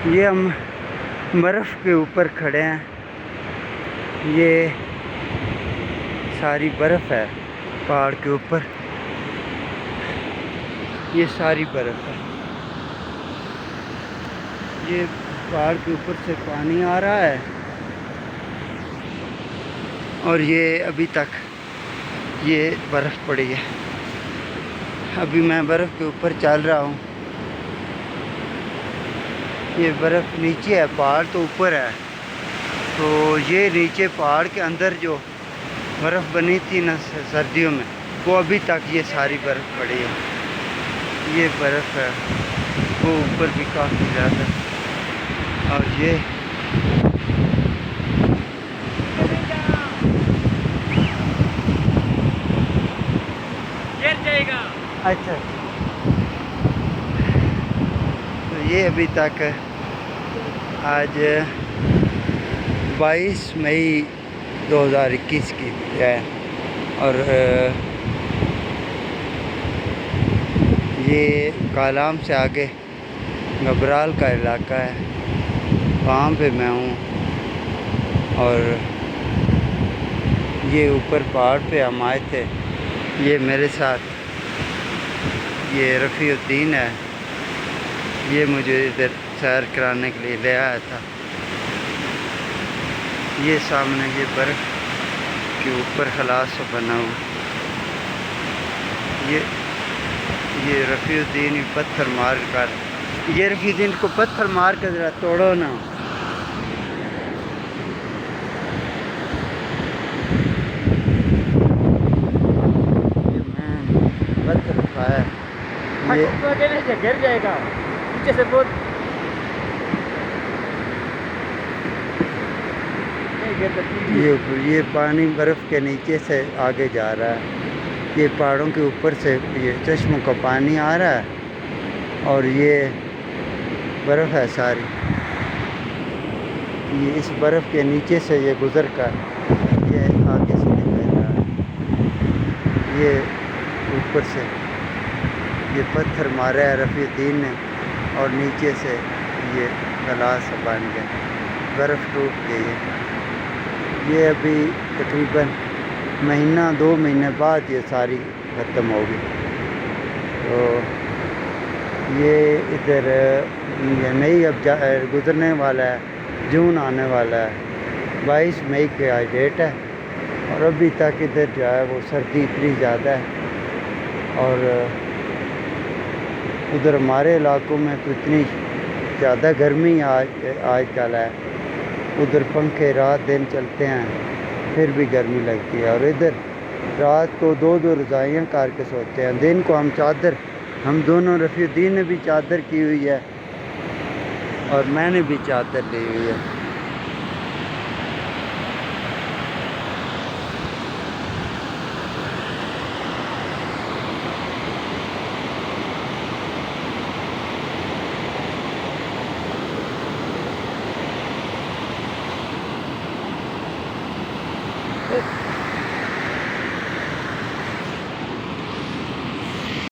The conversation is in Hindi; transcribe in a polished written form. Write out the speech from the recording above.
ये हम बर्फ़ के ऊपर खड़े हैं। ये सारी बर्फ़ है पहाड़ के ऊपर, ये सारी बर्फ़ है। ये पहाड़ के ऊपर से पानी आ रहा है और ये अभी तक ये बर्फ़ पड़ी है। अभी मैं बर्फ़ के ऊपर चल रहा हूँ। ये बर्फ़ नीचे है, पहाड़ तो ऊपर है। तो ये नीचे पहाड़ के अंदर जो बर्फ़ बनी थी ना सर्दियों में, वो अभी तक ये सारी बर्फ़ पड़ी है। ये बर्फ़ है वो ऊपर भी काफ़ी ज़्यादा। और ये गिर जाएगा। अच्छा, तो ये अभी तक आज 22 मई 2021 की है। और ये कालाम से आगे घबराल का इलाका है, वहाँ पे मैं हूँ। और ये ऊपर पहाड़ पे हम आए थे। ये मेरे साथ ये रफ़ीउद्दीन है, ये मुझे इधर सैर कराने के लिए ले आया था। ये सामने ये बर्फ़ के ऊपर खलास बना हुआ। ये रफ़ीउद्दीन पत्थर मार कर, ये रफ़ीउद्दीन को पत्थर मार कर ज़रा तोड़ो ना। ये मैं पत्थर उठाया, ये तो अकेले से गिर जाएगा पीछे से बहुत। ये पानी बर्फ़ के नीचे से आगे जा रहा है। ये पहाड़ों के ऊपर से ये चश्मों का पानी आ रहा है और ये बर्फ़ है सारी। ये इस बर्फ़ के नीचे से ये गुज़र कर ये आगे से निकल रहा है। ये ऊपर से ये पत्थर मारा है रफ़ीउद्दीन ने और नीचे से ये गलास बन गया, बर्फ़ टूट गई है। ये अभी तकरीबन महीना 2 महीने बाद ये सारी ख़त्म होगी। तो ये इधर ये मई अब गुज़रने वाला है, जून आने वाला है। 22 मई की आज डेट है और अभी तक इधर जो है वो सर्दी इतनी ज़्यादा है। और उधर हमारे इलाकों में तो इतनी ज़्यादा गर्मी आजकल है। उधर पंखे रात दिन चलते हैं फिर भी गर्मी लगती है। और इधर रात को 2-2 रज़ाइयाँ करके सोते हैं, दिन को हम चादर, हम दोनों, रफ़ीउद्दीन ने भी चादर की हुई है और मैंने भी चादर ली हुई है।